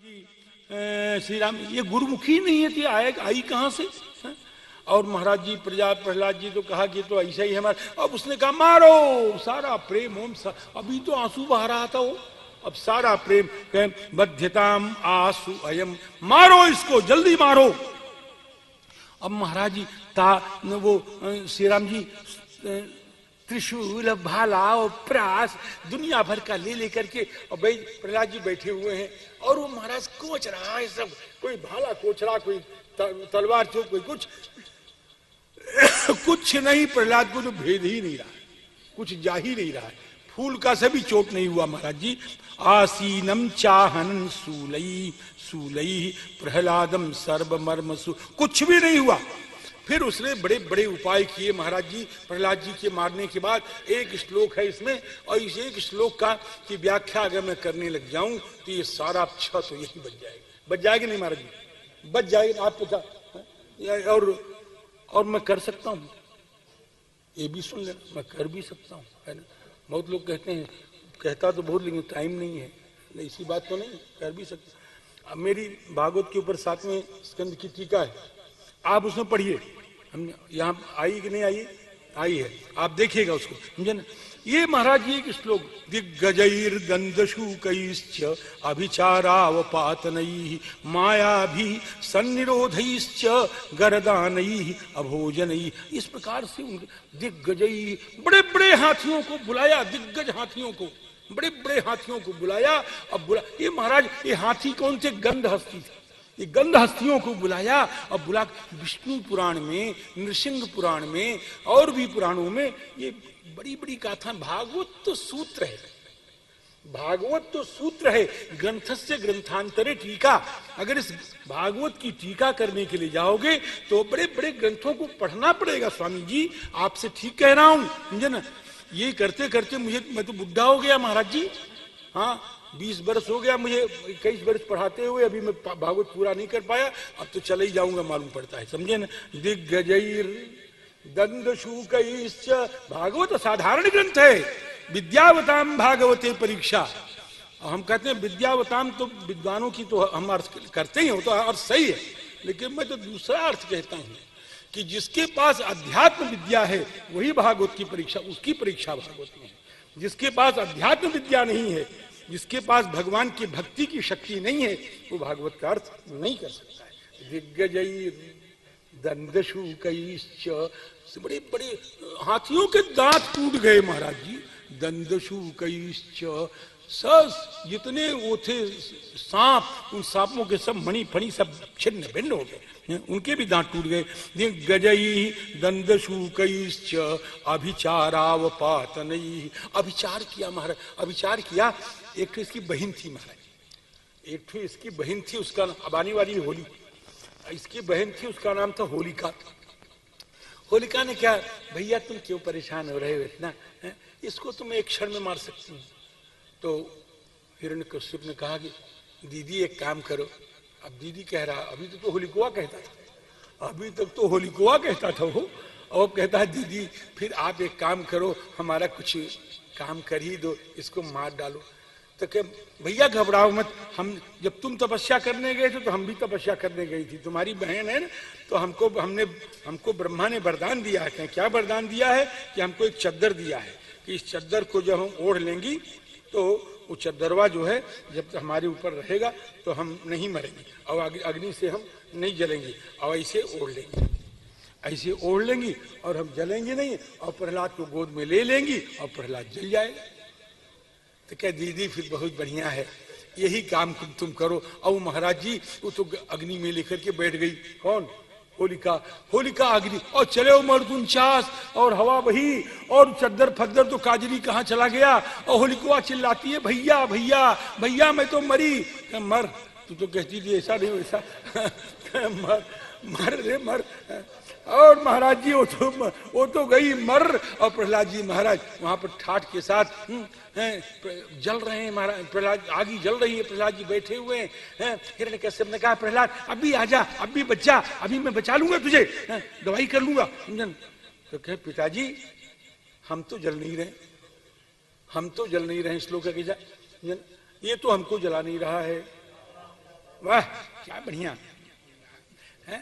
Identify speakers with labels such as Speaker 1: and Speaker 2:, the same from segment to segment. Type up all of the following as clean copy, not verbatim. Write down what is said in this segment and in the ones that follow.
Speaker 1: श्री राम ये गुरुमुखी नहीं है, तो आई कहां से? और महाराज जी प्रहलाद जी तो कहा कि तो ऐसा ही हमारा। अब उसने कहा मारो, सारा प्रेम ओम अभी तो आंसू बहा रहा था वो, अब सारा प्रेम बध्यताम आंसू अयम, मारो इसको, जल्दी मारो। अब महाराज जी वो श्री राम जी त्रिशूल भाला और प्रास दुनिया भर का ले लेकर के और भाई प्रहलाद जी बैठे हुए हैं और वो महाराज कोच रहा है सब, कोई भाला कोच रहा, कोई तलवार चोक, कोई कुछ कुछ नहीं, प्रहलाद को तो भेद ही नहीं रहा है, कुछ जा ही नहीं रहा है, फूल का से भी चोट नहीं हुआ महाराज जी। आसीनम चाहन सूलई सूलई प्रहलादम सर्व मर्मसु, कुछ भी नहीं हुआ। फिर उसने बड़े बड़े उपाय किए महाराज जी प्रहलाद जी के मारने के बाद। एक श्लोक है इसमें, और इस एक श्लोक का की व्याख्या अगर मैं करने लग जाऊं तो ये सारा छत तो यही बच जाएगा। बच जाएगी नहीं महाराज जी? बच जाएगी, आप पता। और मैं कर सकता हूं, ये भी सुन लेना, मैं कर भी सकता हूं, है ना। बहुत लोग कहते हैं, कहता तो बहुत लेकिन टाइम नहीं है, इसी बात तो नहीं, कर भी सकता। अब मेरी भागवत के ऊपर 7वें स्कंद की टीका है, आप उसमें पढ़िए। हम यहाँ आई कि नहीं आई? आई है, आप देखिएगा उसको, समझे ना। ये महाराज जी एक श्लोक, दिग्गजैर गंधशूकैश्च अभिचारावपातनैः मायाभि सन्निरोधैश्च गरदानैः अभोजनैः, इस प्रकार से उनके दिग्गजै, बड़े बड़े हाथियों को बुलाया, दिग्गज हाथियों को, बड़े बड़े हाथियों को बुलाया। अब ये महाराज ये हाथी कौन थे? गंध हस्ती थे, ये गंध हस्तियों को बुलाया। अब बुला विष्णु पुराण में, नृसिंह पुराण में और भी पुराणों में ये बड़ी बड़ी गाथा। भागवत तो सूत्र है, भागवत तो सूत्र है, ग्रंथस्य ग्रंथांतरे टीका। अगर इस भागवत की टीका करने के लिए जाओगे तो बड़े बड़े ग्रंथों को पढ़ना पड़ेगा। स्वामी जी आपसे ठीक कह रहा हूं, समझे ना। ये करते करते मैं तो बुढ़ा हो गया महाराज जी, हाँ 20 वर्ष हो गया मुझे, 21 वर्ष पढ़ाते हुए, अभी मैं भागवत पूरा नहीं कर पाया, अब तो चले ही जाऊंगा मालूम पड़ता है, समझे ना। दिग्गजैर दंडशूकैश्च, भागवत साधारण ग्रंथ है, विद्यावताम भागवते परीक्षा। हम कहते हैं विद्यावताम, तो विद्वानों की तो हम अर्थ करते ही हो, तो अर्थ सही है, लेकिन मैं तो दूसरा अर्थ कहता हूं कि जिसके पास अध्यात्म विद्या है वही भागवत की परीक्षा, उसकी परीक्षा भागवत में है। जिसके पास अध्यात्म विद्या नहीं है, जिसके पास भगवान की भक्ति की शक्ति नहीं है, वो भागवत का अर्थ नहीं कर सकता है। दिग्गजैर दंडशूकैश्च, बड़े बड़े हाथियों के दांत टूट गए महाराज जी। दंडशूकैश्च, जितने वो थे सांप, उन सांपों के सब मणि फणी सब छिन्न भिन्न हो गए, उनके भी दांत टूट गए। दिग्गजैः दंडशूकैश्च अभिचारावपातनैः, अभिचार किया महाराज, अभिचार किया। एक तो इसकी बहन थी महाराज, एक तो इसकी बहन थी, उसका अब आने वाली होली, इसकी बहन थी, उसका नाम था होलिका। होलिका ने क्या, भैया तुम क्यों परेशान हो रहे हो इतना, इसको तुम एक क्षण में मार सकती हो। तो हिरण्यकश्यप ने कहा कि दीदी एक काम करो। अब दीदी कह रहा, अभी तो होलिकोआ कहता था, अभी तक तो होलिकोआ कहता था वो, और कहता है दीदी फिर आप एक काम करो, हमारा कुछ काम कर ही दो, इसको मार डालो। तो क्या, भैया घबराओ मत, हम जब तुम तपस्या करने गए थे तो हम भी तपस्या करने गई थी, तुम्हारी बहन है ना, तो हमको ब्रह्मा ने वरदान दिया है। क्या वरदान दिया है? कि हमको एक चद्दर दिया है कि इस चद्दर को जब हम ओढ़ लेंगी तो वो चद्दरवा जो है जब हमारे ऊपर रहेगा तो हम नहीं मरेंगे और अग्नि से हम नहीं जलेंगे, और ऐसे ओढ़ लेंगे, ऐसे ओढ़ लेंगी और हम जलेंगे नहीं, और प्रहलाद को गोद में ले लेंगी और प्रहलाद जल जाएगा। तो क्या दीदी फिर बहुत बढ़िया है, यही काम तुम करो। और महाराज जी वो तो अग्नि में लेकर के बैठ गई, कौन? होलिका। होलिका अग्नि, और चले वो मर्दुनचास, और हवा बही, और चद्दर फद्दर तो काजरी कहाँ चला गया, और होलिका चिल्लाती है भैया भैया भैया मैं तो मरी। मर, तू तो कहती थी ऐसा नहीं वैसा मर मर रे मर। और महाराज जी वो तो गई मर, और प्रहलाद जी महाराज वहां पर ठाठ के साथ जल रहे हैं। महाराज प्रहलाद, आगी जल रही है, प्रहलाद जी बैठे हुए हैं। हिरण्यकश्यप ने कहा प्रहलाद अभी आजा, अभी बच जा, अभी मैं बचा लूंगा तुझे, दवाई कर लूंगा, समझन। तो कहे पिताजी हम तो जल नहीं रहे, हम तो जल नहीं रहे, श्लोक के ये तो हमको जला नहीं रहा है, वाह क्या बढ़िया है।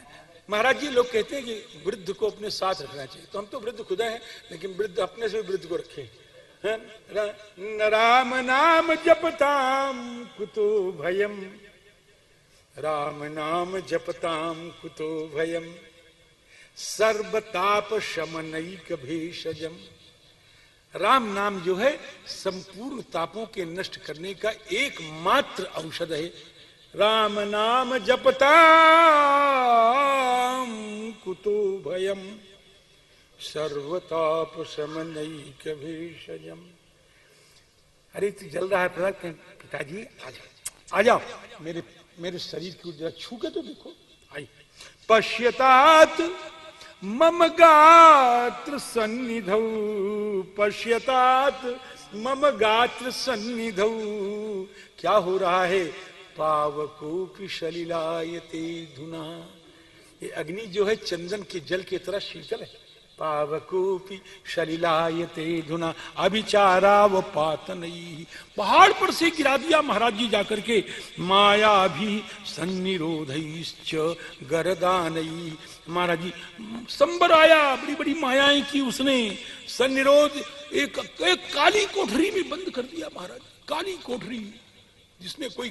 Speaker 1: महाराज जी लोग कहते हैं कि वृद्ध को अपने साथ रखना चाहिए, तो हम तो वृद्ध खुदा हैं, लेकिन वृद्ध अपने से वृद्ध को रखे हैं। राम नाम जपताम कुतो भयम, राम नाम जपताम कुतो भयम, सर्वताप शमनैक भेषजम। राम नाम जो है संपूर्ण तापों के नष्ट करने का एकमात्र औषध है। राम नाम जपताम कुतो भयम, सर्वताप शमनैक भेषजम। अरे तू जल रहा है प्रहलाद, पिताजी आ जाओ, आ जाओ, मेरे शरीर की जरा छू के तो देखो। आई पश्यतात मम गात्र सन्निधौ, पश्यतात मम गात्र सन्निधौ। क्या हो रहा है? पावकोऽपि सलिलायते धुना। ये अग्नि जो है चंदन के जल की तरह शीतल है। पावकोऽपि सलिलायते धुना अभिचारावपातनैः। पहाड़ पर से गिरा दिया महाराज जी जाकर के। माया भी सन्निरोधैश्च गरदानैः। महाराज जी संबर आया, बड़ी बड़ी मायाएं की उसने। सन्निरोध एक काली कोठरी में बंद कर दिया महाराज। काली कोठरी जिसमें कोई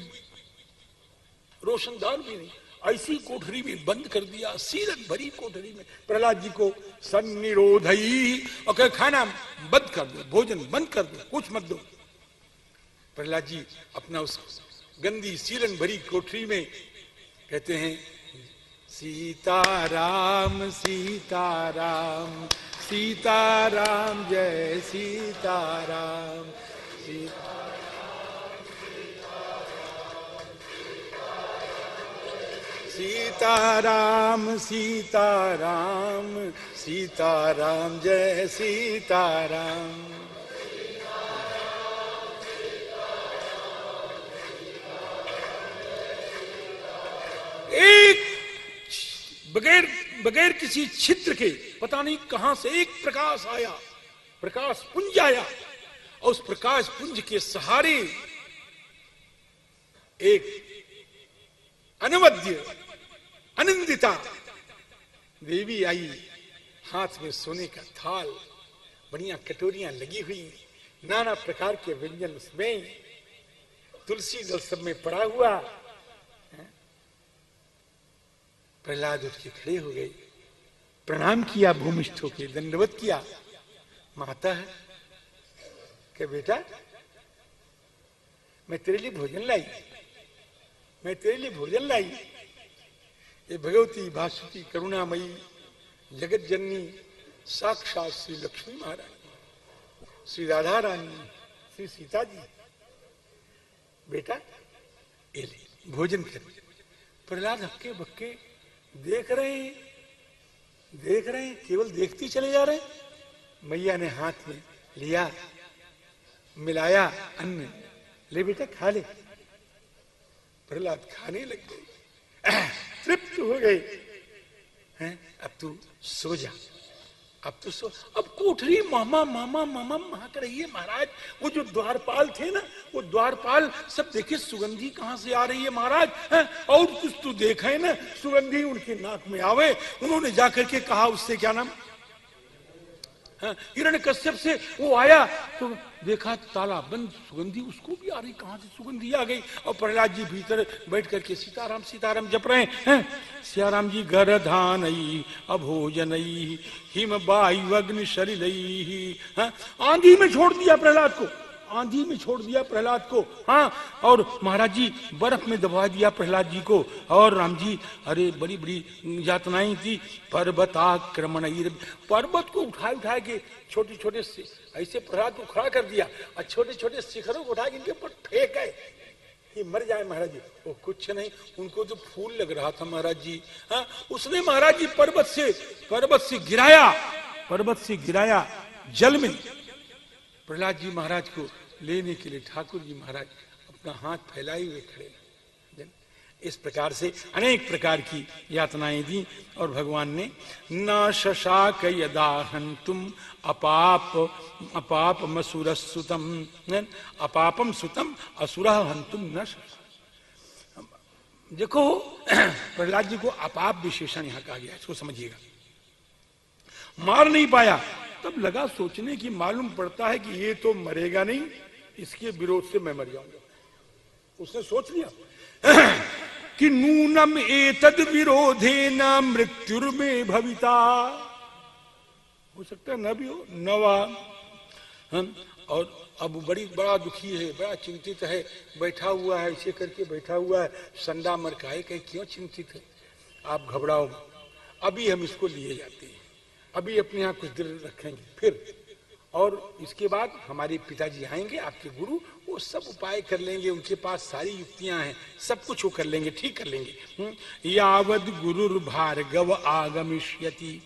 Speaker 1: रोशनदान भी नहीं, ऐसी कोठरी में बंद कर दिया, सीरत भरी कोठरी में प्रहलाद जी को सन्निरोधई। और कहे खाना बंद कर दो, भोजन बंद कर दो, कुछ मत दो। प्रहलाद जी अपना उस गंदी सीलन भरी कोठरी में कहते हैं सीताराम सीताराम सीताराम जय सीताराम सीताराम सीताराम सीताराम जय सीताराम। एक बगैर किसी छिद्र के पता नहीं कहां से एक प्रकाश आया, प्रकाश पुंज आया, और उस प्रकाश पुंज के सहारे एक अनवद्य आनंदिता देवी आई। हाथ में सोने का थाल, बढ़िया कटोरियां लगी हुई, नाना प्रकार के व्यंजन उसमें, तुलसी दल सब में पड़ा हुआ। प्रहलाद उठ के खड़े हो गए, प्रणाम किया, भूमिष्ठ होके दंडवत किया। माता है कि बेटा मैं तेरे लिए भोजन लाई, मैं तेरे लिए भोजन लाई। ये भगवती भास्वती करुणामयी जगत जननी साक्षात श्री लक्ष्मी महारानी, श्री राधा रानी, श्री सीता जी। बेटा ये ले भोजन कर। प्रहलाद हक्के बक्के देख रहे हैं, केवल देखती चले जा रहे हैं। मैया ने हाथ में लिया, मिलाया अन्न, ले बेटा खा ले। प्रहलाद खाने लग गए, तृप्त हो गए। हैं अब तू सो जा, अब तो सो। अब कोठरी मामा मामा मामा महक रही है महाराज। वो जो द्वारपाल थे ना, वो द्वारपाल सब देखे सुगंधी कहां से आ रही है महाराज। है? और कुछ तो देखा है ना, सुगंधी उनके नाक में आवे। उन्होंने जाकर के कहा उससे, क्या नाम, हिरण्यकश्यप से वो आया तो देखा ताला बंद, सुगंधी उसको भी आ रही, कहां से सुगंधी आ गई। और प्रहलाद जी भीतर बैठ करके सीताराम सीताराम जप रहे हैं। सियाराम जी गरधानई अभोजनई हिम वायु अग्नि सलिलई। आंधी में छोड़ दिया प्रहलाद को, आंधी में छोड़ दिया प्रहलाद को। हाँ, और महाराज जी बर्फ में दबा दिया प्रहलाद जी को। और राम जी अरे बड़ी बड़ी यातनाएं थी। पर्वताक्रमण, पर्वत को उठा के छोटे छोटे ऐसे प्रहलाद को खड़ा कर दिया, और छोटे छोटे शिखरों को उठा के इनके ऊपर फेंक गए, ये मर जाए महाराज जी। वो कुछ नहीं, उनको तो फूल लग रहा था महाराज जी। हाँ, उसने महाराज जी पर्वत से गिराया जल में। प्रहलाद जी महाराज को लेने के लिए ठाकुर जी महाराज अपना हाथ फैलाए हुए खड़े। इस प्रकार से अनेक प्रकार की यातनाएं दी। और भगवान ने न शशाक यदा हन्तुम अपापम असुरसुतम, अपापम सुतम असुरः हन्तुम न। देखो प्रहलाद जी को अपाप विशेषण यहां कहा गया, इसको समझिएगा। मार नहीं पाया, तब लगा सोचने की, मालूम पड़ता है कि ये तो मरेगा नहीं, इसके विरोध से मैं मर जाऊंगा। उसने सोच लिया कि नूनम एतद विरोधे न मृत्युर्मे भविता, हो सकता है न भी हो नवा। और अब बड़ा दुखी है, बड़ा चिंतित है, बैठा हुआ है, ऐसे करके बैठा हुआ है, संडा मरकाए। कहीं क्यों चिंतित है, आप घबराओ, अभी हम इसको लिए जाते हैं, अभी अपने यहाँ कुछ देर रखेंगे, फिर और इसके बाद हमारे पिताजी आएंगे, आपके गुरु, वो सब उपाय कर लेंगे, उनके पास सारी युक्तियां हैं, सब कुछ वो कर लेंगे, ठीक कर लेंगे। यावद गुरुर भार्गव आगमिष्यति।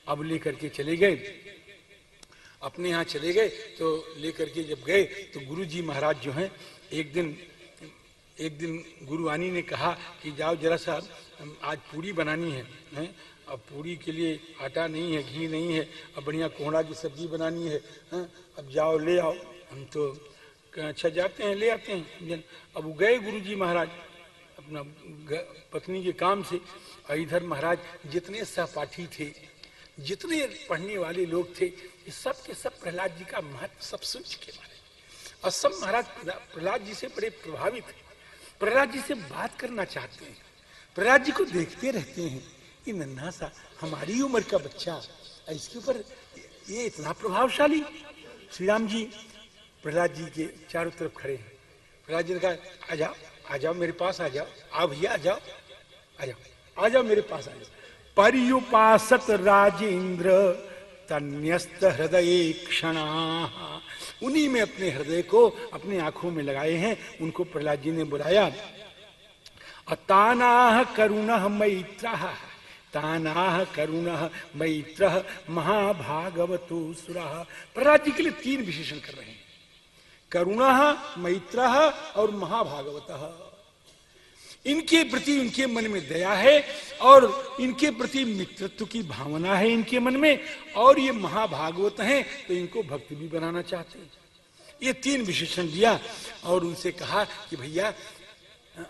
Speaker 1: अब लेकर के चले गए, अपने यहाँ चले गए। तो लेकर के जब गए तो गुरु जी महाराज जो हैं, एक दिन गुरुवानी ने कहा कि जाओ जरा सा आज पूरी बनानी है, अब पूरी के लिए आटा नहीं है, घी नहीं है, अब बढ़िया कोहड़ा की सब्जी बनानी है, अब जाओ ले आओ। हम तो अच्छा जाते हैं, ले आते हैं। अब वो गए गुरु जी महाराज अपना पत्नी के काम से, और इधर महाराज जितने सहपाठी थे, जितने पढ़ने वाले लोग थे, ये सब के सब प्रहलाद जी का महत्व सब सुन चुके मारे, और सब महाराज प्रहलाद जी से बड़े प्रभावित हैं, प्रहलाद जी से बात करना चाहते हैं, प्रहलाद जी को देखते रहते हैं कि नन्हा सा हमारी उम्र का बच्चा, इसके ऊपर ये इतना प्रभावशाली। श्री राम जी प्रहलाद जी के चारों तरफ खड़े हैं। प्रहलाद जी ने कहा आ जाओ मेरे पास, आ जाओ, आओ भैया, आ जाओ, आ जाओ मेरे पास, आ जाओ। पर्युपासत राजेंद्र तन्यस्त हृदय क्षणा, उन्हीं में अपने हृदय को अपने आंखों में लगाए हैं। उनको प्रहलाद जी ने बुलाया। तानाह करुणः मैत्रः, तानाह करुणः मैत्रः महाभागवतो सुरः। प्रहलाद जी के लिए 3 विशेषण कर रहे हैं, करुणः, मैत्रः और महाभागवतः। इनके प्रति उनके मन में दया है, और इनके प्रति मित्रत्व की भावना है इनके मन में, और ये महाभागवत हैं तो इनको भक्त भी बनाना चाहते हैं। ये 3 विशेषण दिया और उनसे कहा कि भैया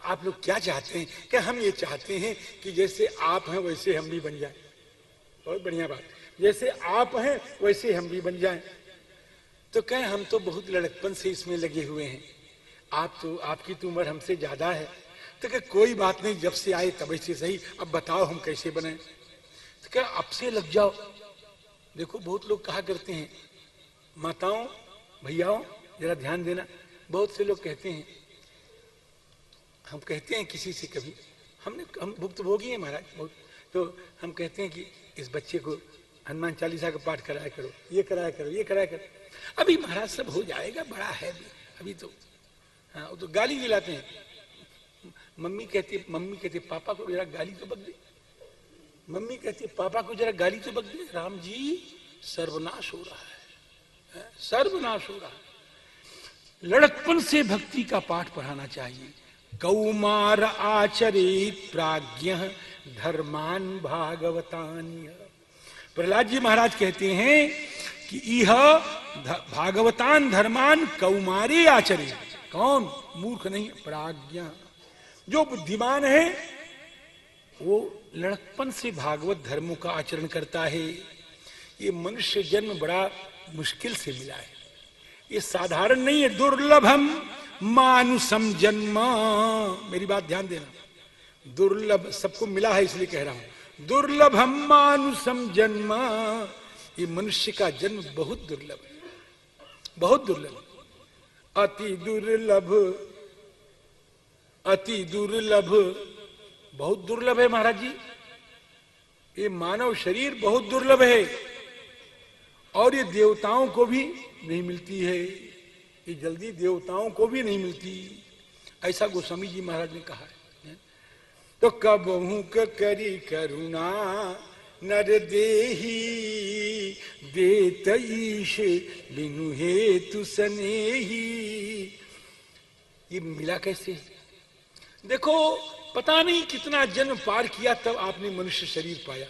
Speaker 1: आप लोग क्या चाहते हैं? कि हम ये चाहते हैं कि जैसे आप हैं वैसे हम भी बन जाएं। बहुत बढ़िया बात, जैसे आप हैं वैसे हम भी बन जाएं। तो कहें हम तो बहुत लड़कपन से इसमें लगे हुए हैं, आपकी तो उम्र हमसे ज्यादा है। तो क्या कोई बात नहीं, जब से आए तब से सही, अब बताओ हम कैसे बने। तो क्या अब से लग जाओ। देखो बहुत लोग कहा करते हैं, माताओं भैयाओं जरा ध्यान देना, बहुत से लोग कहते हैं, हम कहते हैं किसी से, कभी हम भुक्तभोगी हैं महाराज बहुत, तो हम कहते हैं कि इस बच्चे को हनुमान चालीसा का पाठ कराया करो, ये कराया करो, ये कराया करो। अभी महाराज सब हो जाएगा, बड़ा है अभी तो। हाँ, वो तो गाली दिलाते हैं। मम्मी कहती पापा को जरा गाली तो बक दे, मम्मी कहती पापा को जरा गाली तो बक दे। राम जी सर्वनाश हो रहा है, सर्वनाश हो रहा है। लड़कपन से भक्ति का पाठ पढ़ाना चाहिए। कौमार आचरेत प्राज्ञः धर्मान भागवतान्य। प्रहलाद जी महाराज कहते हैं कि यह भागवतान धर्मान कौमारे आचरेत। कौन? मूर्ख नहीं, प्राज्ञ। जो बुद्धिमान है वो लड़कपन से भागवत धर्मों का आचरण करता है। ये मनुष्य जन्म बड़ा मुश्किल से मिला है, ये साधारण नहीं है। दुर्लभम मानुषम जन्म, मेरी बात ध्यान देना, दुर्लभ सबको मिला है इसलिए कह रहा हूं। दुर्लभम मानुषम जन्म, ये मनुष्य का जन्म बहुत दुर्लभ है, बहुत दुर्लभ, अति दुर्लभ, अति दुर्लभ, बहुत दुर्लभ है महाराज जी। ये मानव शरीर बहुत दुर्लभ है, और ये देवताओं को भी नहीं मिलती है, ये जल्दी देवताओं को भी नहीं मिलती, ऐसा गोस्वामी जी महाराज ने कहा है। तो कबहू करी करुणा नर देही देत ईश बिनु हेतु सनेही। ये मिला कैसे? देखो पता नहीं कितना जन्म पार किया तब आपने मनुष्य शरीर पाया।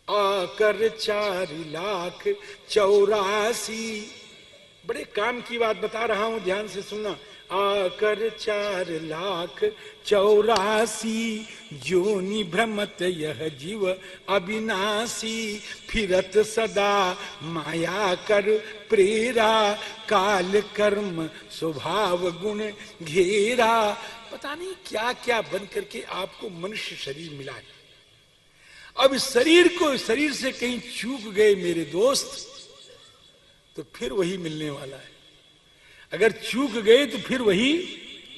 Speaker 1: आकर 4,84,000 बड़े काम की बात बता रहा हूं, ध्यान से सुनना। आकर 4,84,00,000 जोनि भ्रमत यह जीव अविनाशी, फिरत सदा माया कर प्रेरा, काल कर्म स्वभाव गुण घेरा। पता नहीं क्या क्या बन करके आपको मनुष्य शरीर मिला है। अब शरीर से कहीं चूक गए मेरे दोस्त तो फिर वही मिलने वाला है। अगर चूक गए तो फिर वही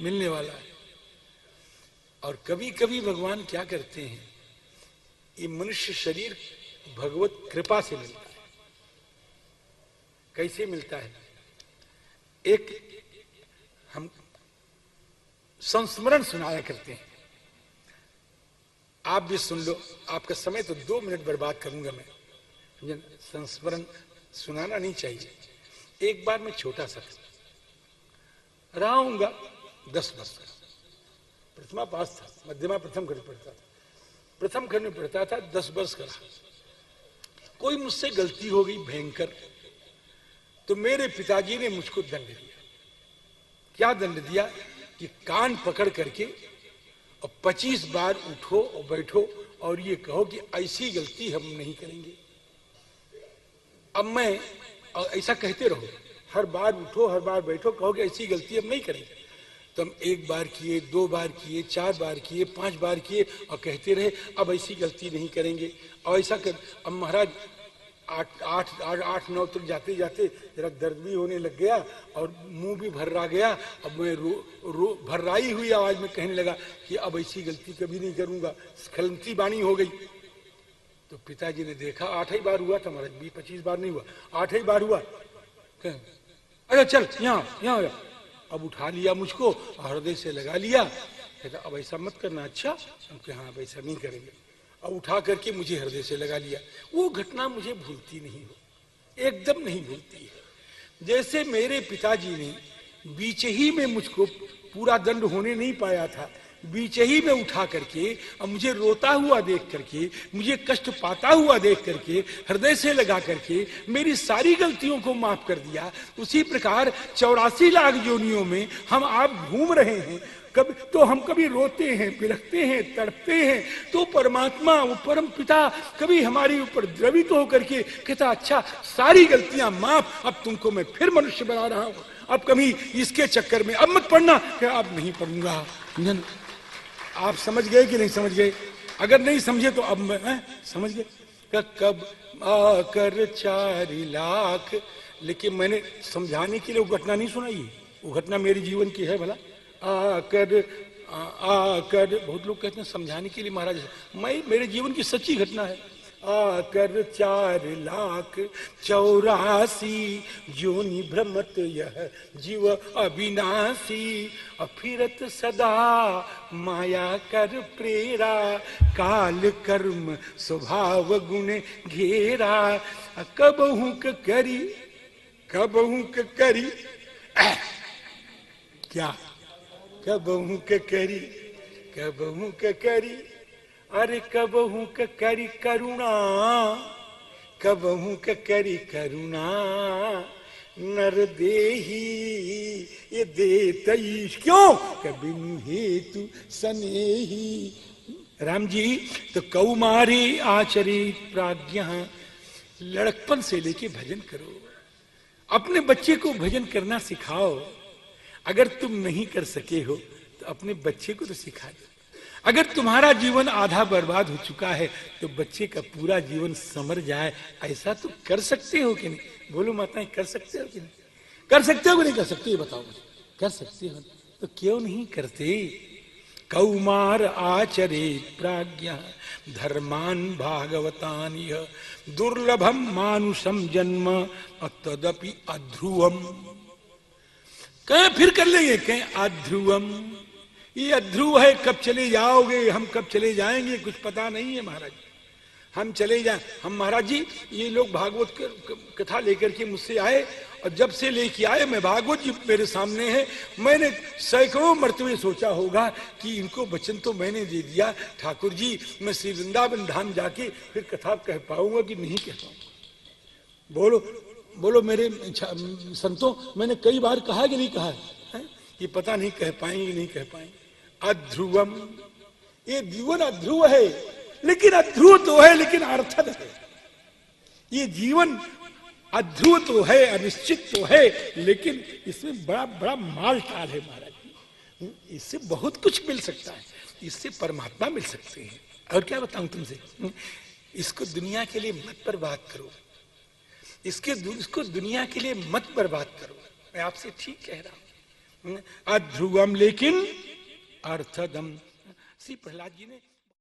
Speaker 1: मिलने वाला है। और कभी कभी भगवान क्या करते हैं, ये मनुष्य शरीर भगवत कृपा से मिलता है। कैसे मिलता है? एक हम संस्मरण सुनाया करते हैं, आप भी सुन लो। आपका समय तो 2 मिनट बर्बाद करूंगा मैं। संस्मरण सुनाना नहीं चाहिए। एक बार मैं छोटा सा रहा हूंगा 10 वर्ष का, प्रथमा पास था, मध्यमा प्रथम खंड पढ़ता था, प्रथम खंड में पढ़ता था, 10 वर्ष का रहा। कोई मुझसे गलती हो गई भयंकर, तो मेरे पिताजी ने मुझको दंड दिया। क्या दंड दिया कि कान पकड़ करके और 25 बार उठो और बैठो और ये कहो कि ऐसी गलती हम नहीं करेंगे। अब मैं ऐसा कहते रहो, हर बार उठो, हर बार बैठो, कहो कि ऐसी गलती हम नहीं करेंगे। तो हम 1 बार किए, 2 बार किए, 4 बार किए, 5 बार किए और कहते रहे अब ऐसी गलती नहीं करेंगे। और ऐसा कर, अब महाराज 8-9 तक जाते जाते जरा दर्द भी होने लग गया और मुंह भी भर्रा गया। अब मैं भर्राई हुई आवाज में कहने लगा कि अब ऐसी गलती कभी नहीं करूंगा, स्खलंती बाणी हो गई। तो पिताजी ने देखा, 8 ही बार हुआ था महाराज, 20-25 बार नहीं हुआ, 8 ही बार हुआ। अरे चल यहाँ अब उठा लिया मुझको, हृदय से लगा लिया। कहता अब ऐसा मत करना। अच्छा, हम कहे हाँ वैसा नहीं करेंगे। अब उठा करके मुझे हृदय से लगा लिया। वो घटना मुझे भूलती नहीं हो, एकदम नहीं भूलती है। जैसे मेरे पिताजी ने बीच ही में मुझको, पूरा दंड होने नहीं पाया था, बीच ही में उठा करके और मुझे रोता हुआ देख करके, मुझे कष्ट पाता हुआ देख करके, हृदय से लगा करके मेरी सारी गलतियों को माफ कर दिया। उसी प्रकार 84 लाख योनियों में हम आप घूम रहे हैं। कभी तो हम कभी रोते हैं, बिलखते हैं, तड़पते हैं, तो परमात्मा, वो परम पिता कभी हमारे ऊपर द्रवित होकर के कहता अच्छा सारी गलतियां माफ, अब तुमको मैं फिर मनुष्य बना रहा हूं, अब कभी इसके चक्कर में अब मत पढ़ना। क्या अब नहीं पढ़ूंगा। आप समझ गए कि नहीं समझ गए? अगर नहीं समझे तो अब मैं समझ गए। कब आकर 4 लाख, लेकिन मैंने समझाने के लिए वो घटना नहीं सुनाई। वो घटना मेरे जीवन की है। भला आकर बहुत लोग कहते हैं समझाने के लिए महाराज, मेरे जीवन की सच्ची घटना है। आकर 4,84,00,000 जोनि भ्रमत यह जीव अविनाशी, अफिरत सदा माया कर प्रेरा, काल कर्म स्वभाव गुण घेरा, कबहू करी क्या कबहू करी, अरे कबहू करी करुणा, कबहू करी करुणा, नर देही ये देतई क्यों कभी हेतु सनेही। राम जी, तो कौमारी आचरित प्राज्ञ, लड़कपन से लेके भजन करो, अपने बच्चे को भजन करना सिखाओ। अगर तुम नहीं कर सके हो तो अपने बच्चे को तो सिखा दो। अगर तुम्हारा जीवन आधा बर्बाद हो चुका है तो बच्चे का पूरा जीवन समर जाए, ऐसा तो कर सकते हो कि नहीं? बोलो माताएं, कर सकते हो कि नहीं? कर सकते हो कि नहीं कर सकते? बताओ मुझे, कर सकते हो तो क्यों नहीं करते? कौमार आचरे प्राज्ञ धर्मान भागवतान दुर्लभम मानुषम जन्म तदपि अध्रुवम। कहें फिर कर लेंगे, कहें अध्रुवम, ये अध्रुव है, कब चले जाओगे, हम कब चले जाएंगे कुछ पता नहीं है महाराज। हम चले जाए, हम महाराज जी ये लोग भागवत कथा लेकर के मुझसे आए और जब से लेके आए मैं भागवत जी मेरे सामने है, मैंने सैकड़ों मर्तबे सोचा होगा कि इनको वचन तो मैंने दे दिया ठाकुर जी, मैं श्री वृंदावन धाम जाके फिर कथा कह पाऊंगा कि नहीं कह पाऊंगा। बोलो बोलो मेरे संतों, मैंने कई बार कहा कि नहीं कहा है? ये पता नहीं कह पाएंगे नहीं कह पाएंगे। अध्रुवम, ये जीवन अध्रुव है, लेकिन अध्रुव तो है लेकिन अर्थद है। ये जीवन अध्रुव तो है, अनिश्चित तो है, लेकिन इसमें बड़ा बड़ा माल टाल है महाराज जी। इससे बहुत कुछ मिल सकता है, इससे परमात्मा मिल सकते हैं। और क्या बताऊं तुमसे, इसको दुनिया के लिए मत बर्बाद करो, इसको दुनिया के लिए मत बर्बाद करो। मैं आपसे ठीक कह रहा हूं। अध्रुवम लेकिन अर्थदम। श्री प्रहलाद जी ने